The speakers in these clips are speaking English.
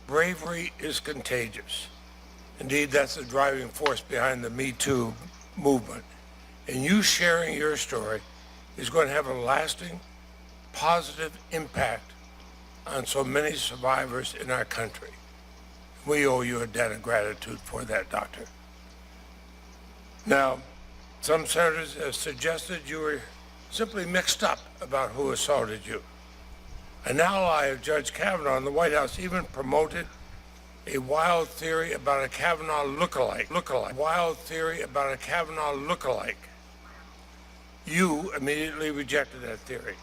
Bravery is contagious. Indeed, that's the driving force behind the Me Too movement. And you sharing your story is going to have a lasting, positive impact on so many survivors in our country. We owe you a debt of gratitude for that, Doctor. Now, some senators have suggested you were simply mixed up about who assaulted you. An ally of Judge Kavanaugh in the White House even promoted a wild theory about a Kavanaugh lookalike. Wild theory about a Kavanaugh lookalike. You immediately rejected that theory,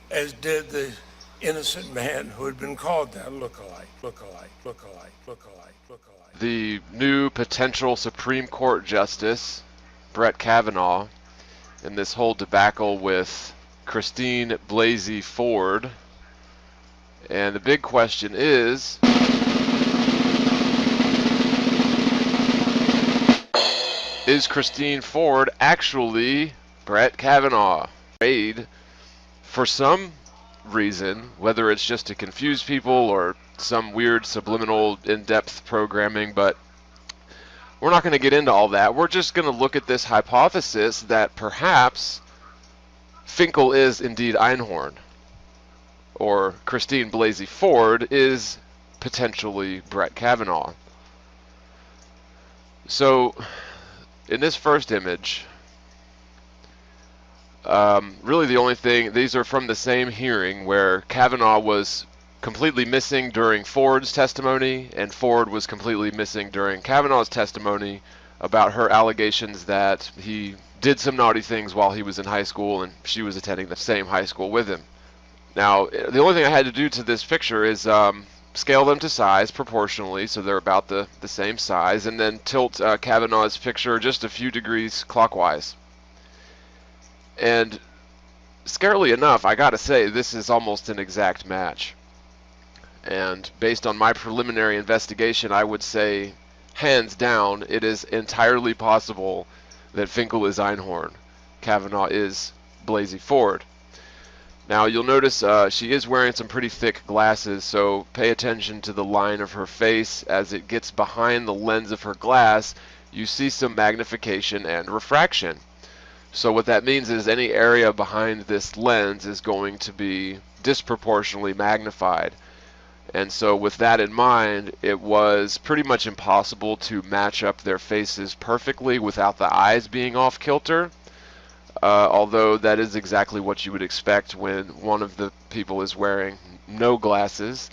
as did the innocent man who had been called that lookalike. The new potential Supreme Court Justice, Brett Kavanaugh, in this whole debacle with Christine Blasey Ford. And the big question is Christine Ford actually Brett Kavanaugh? For some reason, whether it's just to confuse people or some weird subliminal in-depth programming, but we're not going to get into all that. We're just going to look at this hypothesis that perhaps Finkle is indeed Einhorn, or Christine Blasey Ford is potentially Brett Kavanaugh. So, in this first image, really the only thing, these are from the same hearing where Kavanaugh was completely missing during Ford's testimony, and Ford was completely missing during Kavanaugh's testimony about her allegations that he did some naughty things while he was in high school and she was attending the same high school with him. Now, the only thing I had to do to this picture is scale them to size proportionally, so they're about the same size, and then tilt Kavanaugh's picture just a few degrees clockwise. And scarily enough, I gotta say, this is almost an exact match. And based on my preliminary investigation, I would say, hands down, it is entirely possible that Finkle is Einhorn, Kavanaugh is Blasey Ford. Now, you'll notice she is wearing some pretty thick glasses, so pay attention to the line of her face. As it gets behind the lens of her glass, you see some magnification and refraction. So what that means is any area behind this lens is going to be disproportionately magnified. And so with that in mind, it was pretty much impossible to match up their faces perfectly without the eyes being off kilter. Although that is exactly what you would expect when one of the people is wearing no glasses,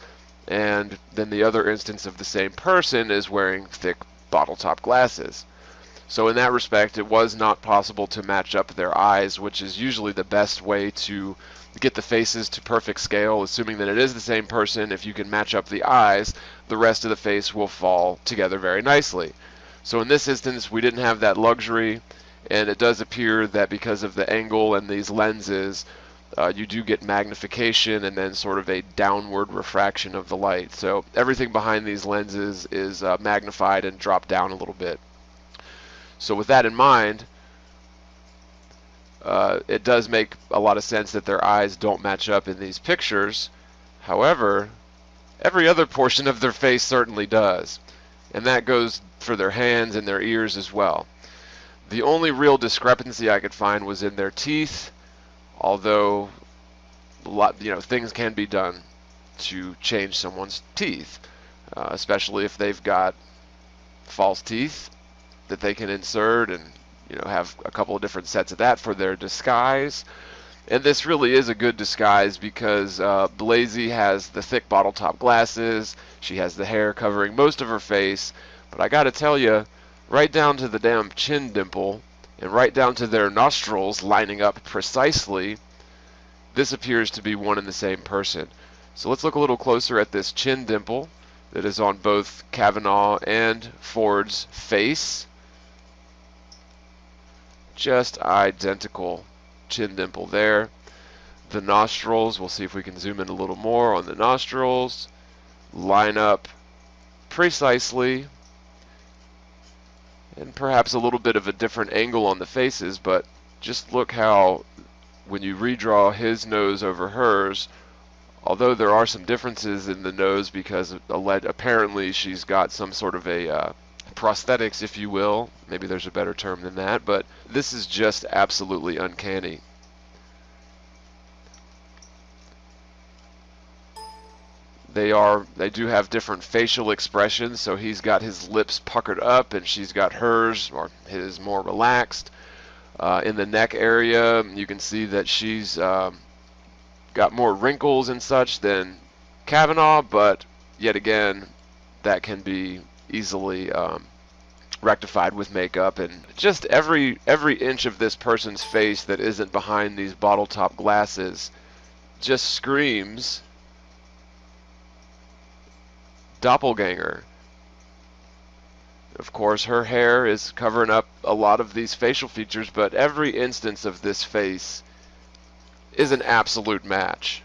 and then the other instance of the same person is wearing thick bottle-top glasses. So in that respect, it was not possible to match up their eyes, which is usually the best way to get the faces to perfect scale. Assuming that it is the same person, if you can match up the eyes, the rest of the face will fall together very nicely. So in this instance, we didn't have that luxury, and it does appear that because of the angle and these lenses, you do get magnification and then sort of a downward refraction of the light. So everything behind these lenses is magnified and dropped down a little bit. So with that in mind, it does make a lot of sense that their eyes don't match up in these pictures. However, every other portion of their face certainly does. And that goes for their hands and their ears as well. The only real discrepancy I could find was in their teeth, although things can be done to change someone's teeth, especially if they've got false teeth that they can insert and have a couple of different sets of that for their disguise. And this really is a good disguise because Blasey has the thick bottle top glasses, she has the hair covering most of her face, but I gotta tell you, right down to the damn chin dimple and right down to their nostrils lining up precisely, this appears to be one and the same person. So let's look a little closer at this chin dimple that is on both Kavanaugh and Ford's face. Just identical chin dimple there. The nostrils, we'll see if we can zoom in a little more on the nostrils, line up precisely, and perhaps a little bit of a different angle on the faces, but just look how when you redraw his nose over hers, Although there are some differences in the nose because apparently she's got some sort of a prosthetics, if you will. Maybe there's a better term than that, but this is just absolutely uncanny. They do have different facial expressions, so he's got his lips puckered up and she's got hers, or his, more relaxed. In the neck area, you can see that she's got more wrinkles and such than Kavanaugh, but yet again, that can be easily rectified with makeup. And just every inch of this person's face that isn't behind these bottle top glasses just screams doppelganger. Of course, her hair is covering up a lot of these facial features, but every instance of this face is an absolute match.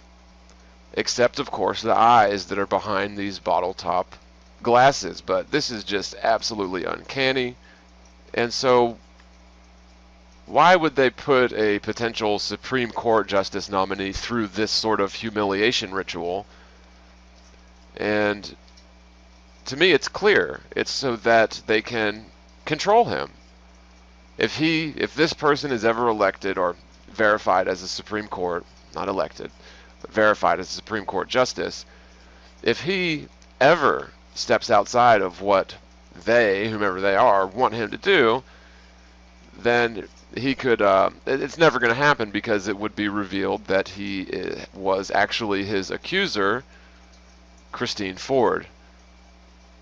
Except, of course, the eyes that are behind these bottle top glasses. But this is just absolutely uncanny. And so, why would they put a potential Supreme Court justice nominee through this sort of humiliation ritual? And to me, it's clear. It's so that they can control him. If this person is ever elected or verified as a Supreme Court, not elected, but verified as a Supreme Court justice, if he ever steps outside of what they, whomever they are, want him to do, then he could, it's never going to happen because it would be revealed that he was actually his accuser, Christine Ford.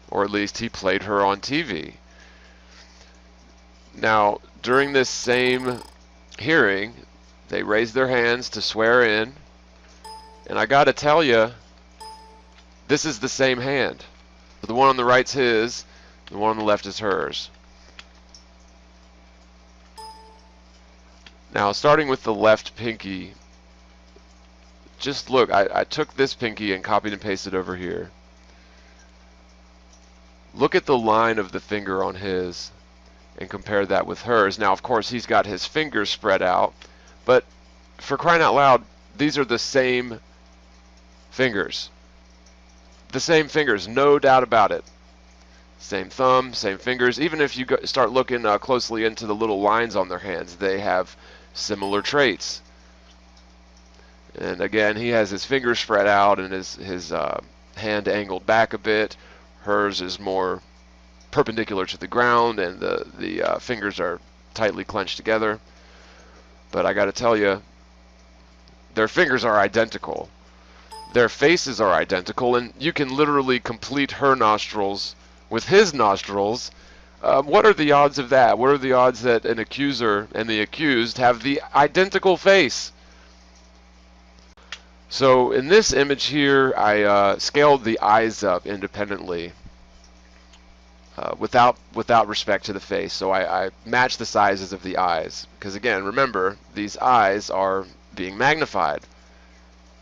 Or at least he played her on TV. Now, during this same hearing, they raised their hands to swear in, and I gotta tell you, this is the same hand. The one on the right's his, the one on the left is hers. Now, starting with the left pinky, just look, I took this pinky and copied and pasted over here. Look at the line of the finger on his and compare that with hers. Now, of course, he's got his fingers spread out, but for crying out loud, these are the same fingers. The same fingers, no doubt about it. Same thumb, same fingers. Even if you start looking closely into the little lines on their hands, they have similar traits. And again, he has his fingers spread out and his hand angled back a bit. Hers is more perpendicular to the ground, and the fingers are tightly clenched together. But I got to tell you, their fingers are identical. Their faces are identical, and you can literally complete her nostrils with his nostrils. What are the odds of that? What are the odds that an accuser and the accused have the identical face? So in this image here, I scaled the eyes up independently without respect to the face. So I matched the sizes of the eyes. Because again, remember, these eyes are being magnified.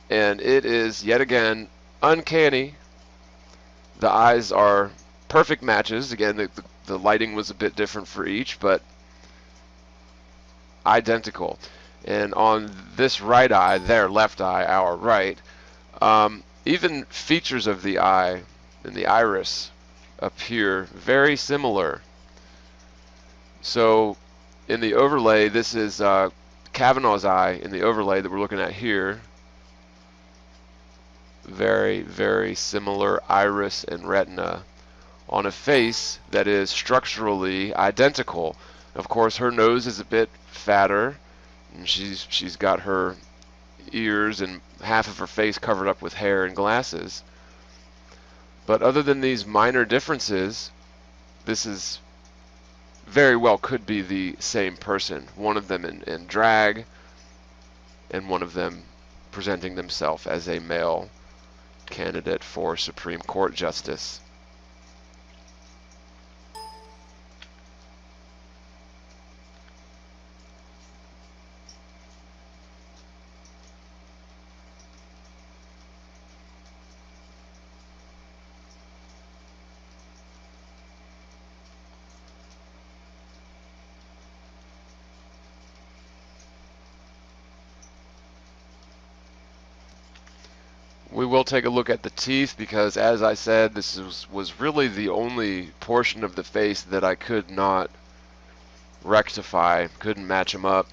And it is, yet again, uncanny. The eyes are perfect matches. Again, the lighting was a bit different for each, but identical. And on this right eye, their left eye, our right, even features of the eye and the iris appear very similar. So in the overlay, this is Kavanaugh's eye in the overlay that we're looking at here. Very, very similar iris and retina on a face that is structurally identical. Of course, her nose is a bit fatter, and she's got her ears and half of her face covered up with hair and glasses. But other than these minor differences, this is very well could be the same person. One of them in drag, and one of them presenting themselves as a male candidate for Supreme Court justice. We will take a look at the teeth because, as I said, this was really the only portion of the face that I could not rectify, couldn't match them up.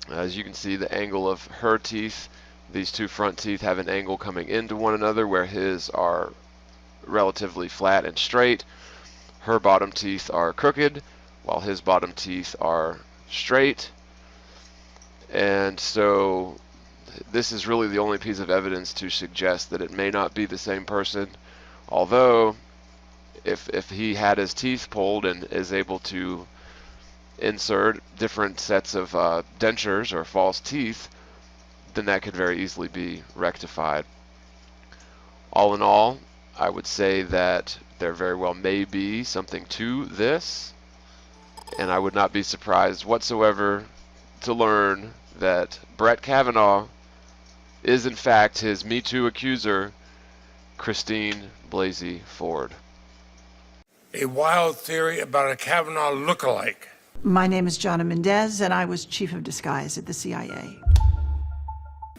As you can see, the angle of her teeth, these two front teeth have an angle coming into one another where his are relatively flat and straight. Her bottom teeth are crooked while his bottom teeth are straight. And so this is really the only piece of evidence to suggest that it may not be the same person, although if he had his teeth pulled and is able to insert different sets of dentures or false teeth, then that could very easily be rectified. All in all, I would say that there very well may be something to this, and I would not be surprised whatsoever to learn that Brett Kavanaugh is in fact his Me Too accuser, Christine Blasey Ford. A wild theory about a Kavanaugh look-alike. My name is Jonna Mendez, and I was chief of disguise at the CIA.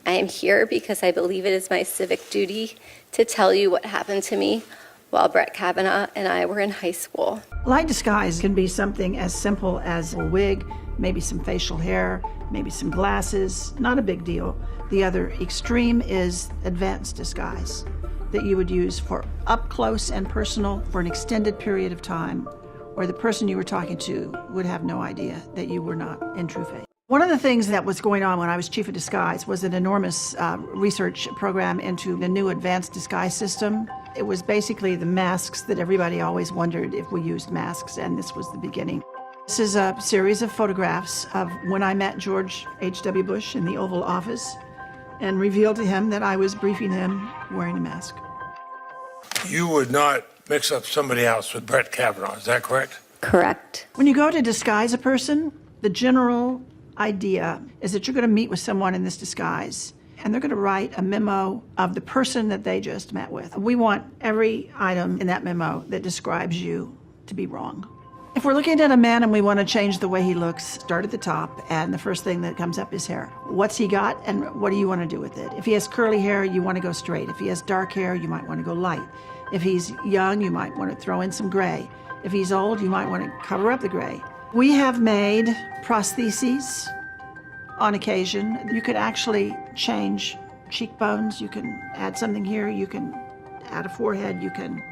I am here because I believe it is my civic duty to tell you what happened to me while Brett Kavanaugh and I were in high school. Light disguise can be something as simple as a wig, maybe some facial hair, maybe some glasses, not a big deal. The other extreme is advanced disguise that you would use for up close and personal for an extended period of time, where the person you were talking to would have no idea that you were not in true face. One of the things that was going on when I was chief of disguise was an enormous research program into the new advanced disguise system. It was basically the masks that everybody always wondered if we used masks, and this was the beginning. This is a series of photographs of when I met George H.W. Bush in the Oval Office and revealed to him that I was briefing him wearing a mask. You would not mix up somebody else with Brett Kavanaugh, is that correct? Correct. When you go to disguise a person, the general idea is that you're going to meet with someone in this disguise and they're going to write a memo of the person that they just met with. We want every item in that memo that describes you to be wrong. If we're looking at a man and we want to change the way he looks, start at the top, and the first thing that comes up is hair. What's he got and what do you want to do with it? If he has curly hair, you want to go straight. If he has dark hair, you might want to go light. If he's young, you might want to throw in some gray. If he's old, you might want to cover up the gray. We have made prostheses on occasion. You could actually change cheekbones. You can add something here. You can add a forehead. You can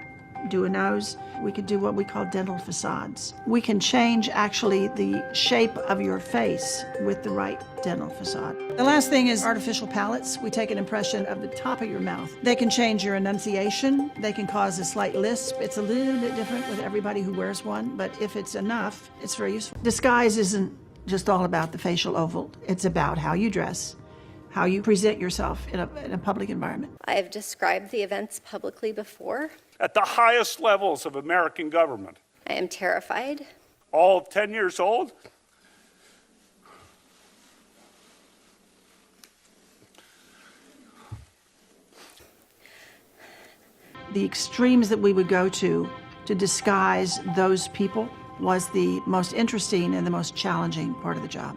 do a nose. We could do what we call dental facades. We can change actually the shape of your face with the right dental facade. The last thing is artificial palates. We take an impression of the top of your mouth. They can change your enunciation. They can cause a slight lisp. It's a little bit different with everybody who wears one, but if it's enough, it's very useful. Disguise isn't just all about the facial oval. It's about how you dress, how you present yourself in a public environment. I have described the events publicly before. At the highest levels of American government. I am terrified. All 10 years old? The extremes that we would go to disguise those people was the most interesting and the most challenging part of the job.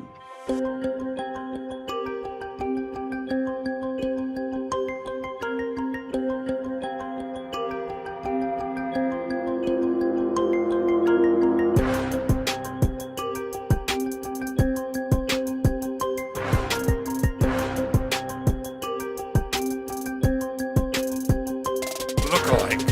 Look-alike.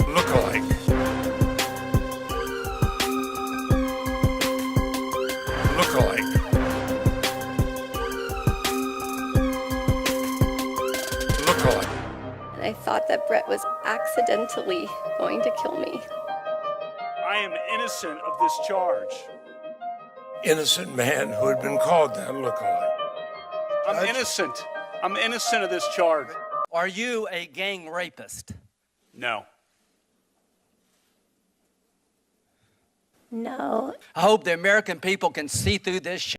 Look-alike. Look-alike. Look-alike. And I thought that Brett was accidentally going to kill me. I am innocent of this charge. Innocent man who had been called that look-alike. I'm innocent. I'm innocent of this charge. Are you a gang rapist? No. No. I hope the American people can see through this shit.